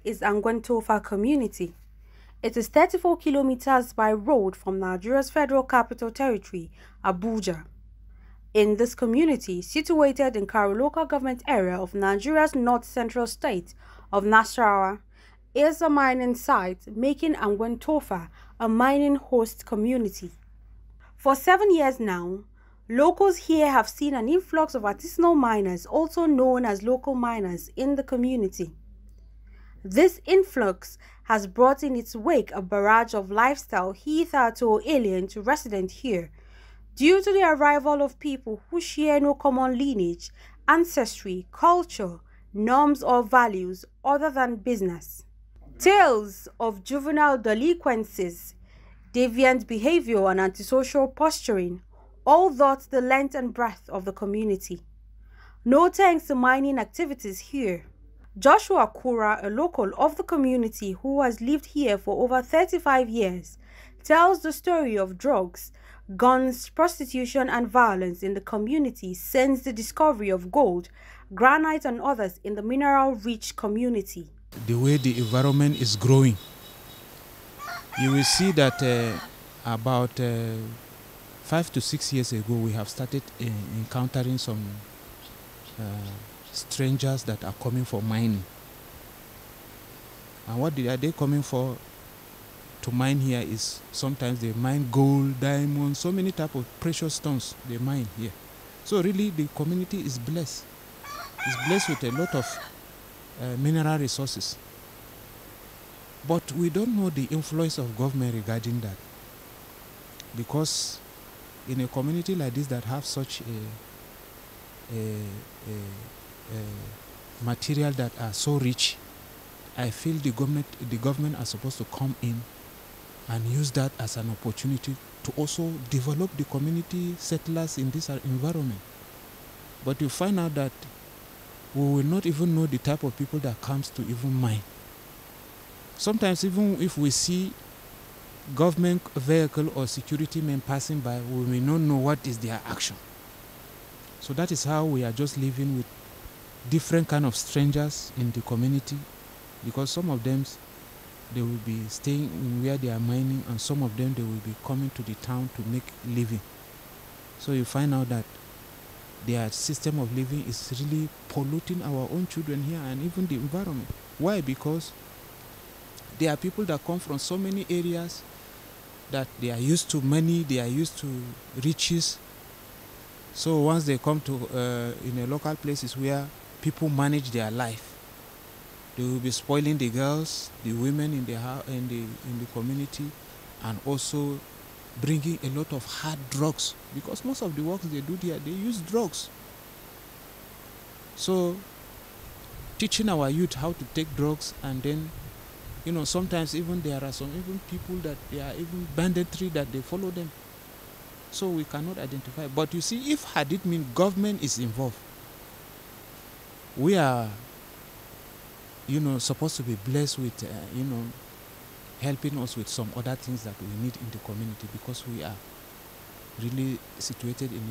is ANGWA TOFA community. It is 34 kilometers by road from Nigeria's Federal Capital Territory, Abuja. In this community, situated in Karu local government area of Nigeria's north-central state of Nasarawa, is a mining site, making ANGWA TOFA a mining host community. For 7 years now, locals here have seen an influx of artisanal miners, also known as local miners, in the community. This influx has brought in its wake a barrage of lifestyle hitherto alien to residents here, due to the arrival of people who share no common lineage, ancestry, culture, norms or values other than business. Tales of juvenile delinquencies, deviant behavior and antisocial posturing all dot the length and breadth of the community. No thanks to mining activities here. Joshua Kura, a local of the community who has lived here for over 35 years, tells the story of drugs, guns, prostitution and violence in the community since the discovery of gold, granite and others in the mineral-rich community. The way the environment is growing, you will see that about 5 to 6 years ago we have started encountering some strangers that are coming for mining. And what are they coming for to mine here is sometimes they mine gold, diamonds, so many types of precious stones they mine here. So really the community is blessed. It's blessed with a lot of mineral resources. But we don't know the influence of government regarding that. Because in a community like this that have such a material that are so rich, I feel the government are supposed to come in and use that as an opportunity to also develop the community settlers in this environment. But you find out that we will not even know the type of people that comes to even mine. Sometimes even if we see government vehicle or security men passing by, we may not know what is their action. So that is how we are just living with different kind of strangers in the community, because some of them they will be staying in where they are mining, and some of them they will be coming to the town to make living. So you find out that their system of living is really polluting our own children here and even the environment. Why? Because there are people that come from so many areas that they are used to money, they are used to riches. So once they come to in a local places where people manage their life, they will be spoiling the girls, the women in the community, and also bringing a lot of hard drugs, because most of the work they do there, they use drugs. So teaching our youth how to take drugs, and then sometimes even there are some even people that they are even banditry that they follow them. So we cannot identify. But you see, if had it mean government is involved, we are supposed to be blessed with helping us with some other things that we need in the community, because we are really situated in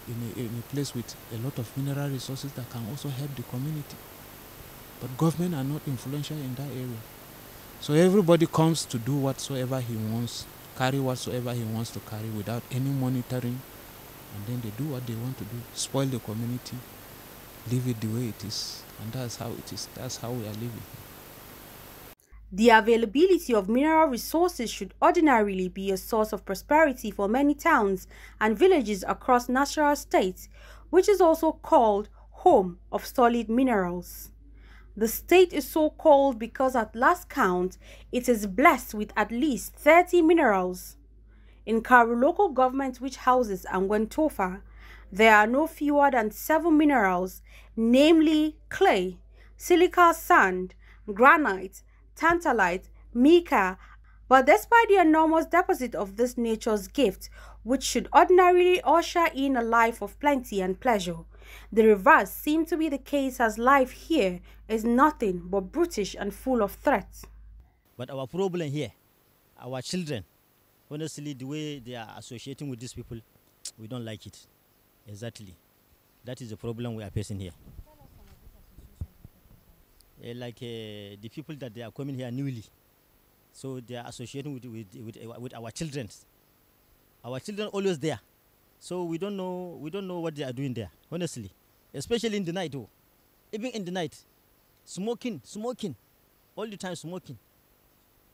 a place with a lot of mineral resources that can also help the community. But government are not influential in that area. So everybody comes to do whatsoever he wants, carry whatsoever he wants to carry without any monitoring, and then they do what they want to do, spoil the community, leave it the way it is, and that's how it is. That's how we are living. The availability of mineral resources should ordinarily be a source of prosperity for many towns and villages across Nasarawa State, which is also called home of solid minerals. The state is so called because at last count, it is blessed with at least 30 minerals. In Karu local government, which houses ANGWA TOFA, there are no fewer than 7 minerals, namely clay, silica sand, granite, tantalite, mica. But despite the enormous deposit of this nature's gift, which should ordinarily usher in a life of plenty and pleasure, the reverse seems to be the case, as life here is nothing but brutish and full of threats. But our problem here, our children, honestly, the way they are associating with these people, we don't like it. Exactly. That is the problem we are facing here. the people that they are coming here newly. So they are associating with our children. Our children always there. So we don't know what they are doing there, honestly. Especially in the night, oh. Even in the night. Smoking. All the time smoking.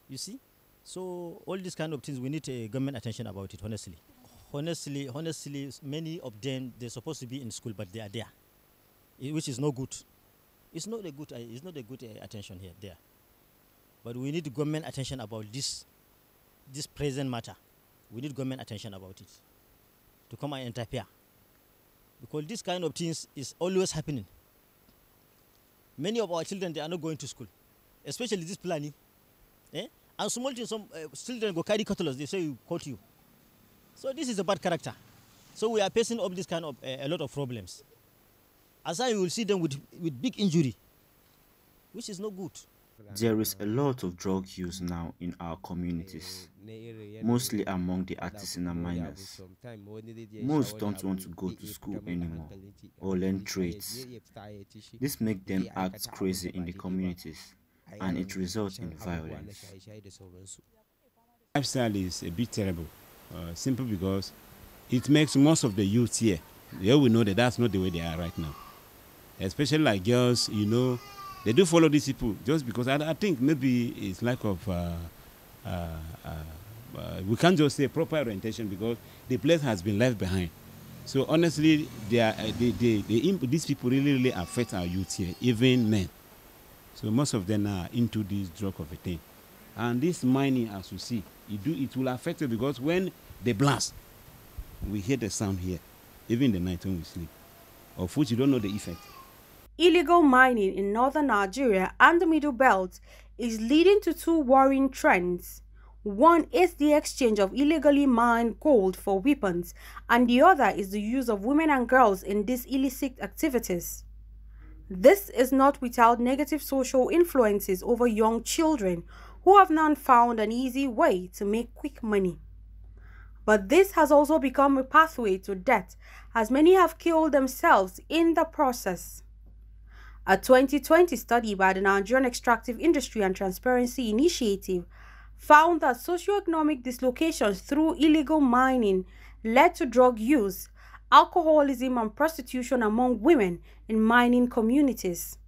You see? So all these kind of things, we need government attention about it, honestly. Honestly, many of them, they're supposed to be in school, but they are there, which is no good. It's not a good attention here, there. But we need government attention about this present matter. We need government attention about it to come and interfere. Because this kind of things is always happening. Many of our children, they are not going to school, especially this planning. And small things, some children go carry cutlass, they say you caught you. So this is a bad character. So we are facing up this kind of a lot of problems. As I will see them with big injury, which is not good. There is a lot of drug use now in our communities, mostly among the artisanal miners. Most don't want to go to school anymore or learn trades. This makes them act crazy in the communities, and it results in violence. Lifestyle is a bit terrible, simply because it makes most of the youth here, they will know that that's not the way they are right now. Especially like girls, they do follow these people just because I think maybe it's lack of, we can't just say proper orientation because the place has been left behind. So honestly, these people really affect our youth here, even men. So most of them are into this drug of a thing. And this mining, as you see, it will affect it because when they blast, we hear the sound here, even in the night when we sleep, of which you don't know the effect. Illegal mining in northern Nigeria and the Middle Belt is leading to two worrying trends. One is the exchange of illegally mined gold for weapons, and the other is the use of women and girls in these illicit activities. This is not without negative social influences over young children who have now found an easy way to make quick money. But this has also become a pathway to death, as many have killed themselves in the process. A 2020 study by the Nigerian Extractive Industry and Transparency Initiative found that socioeconomic dislocations through illegal mining led to drug use, alcoholism, and prostitution among women in mining communities.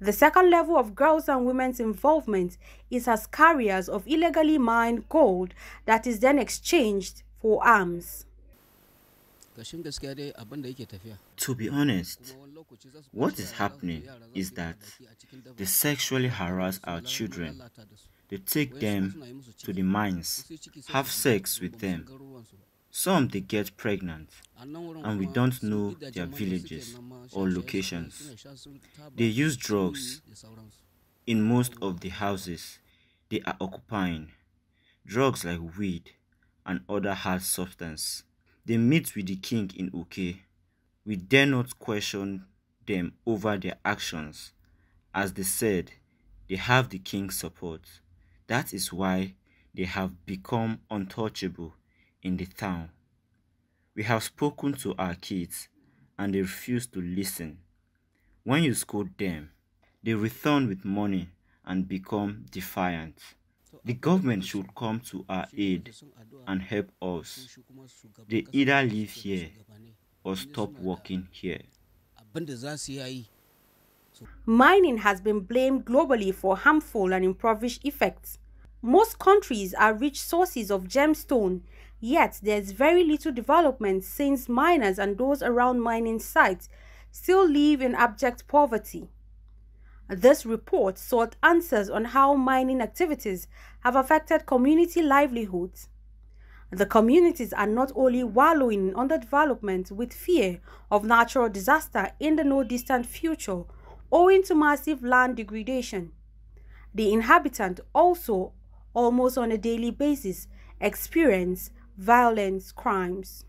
The second level of girls' and women's involvement is as carriers of illegally mined gold that is then exchanged for arms. To be honest, what is happening is that they sexually harass our children. They take them to the mines, have sex with them. Some they get pregnant, and we don't know their villages or locations. They use drugs in most of the houses they are occupying, drugs like weed and other hard substances. They meet with the king in Uke. We dare not question them over their actions. As they said, they have the king's support. That is why they have become untouchable in the town. We have spoken to our kids and they refuse to listen. When you scold them, they return with money and become defiant. The government should come to our aid and help us. They either live here or stop working here. Mining has been blamed globally for harmful and impoverished effects. Most countries are rich sources of gemstone, yet there is very little development since miners and those around mining sites still live in abject poverty. This report sought answers on how mining activities have affected community livelihoods. The communities are not only wallowing in underdevelopment with fear of natural disaster in the no distant future owing to massive land degradation. The inhabitants also, almost on a daily basis, experience violent crimes.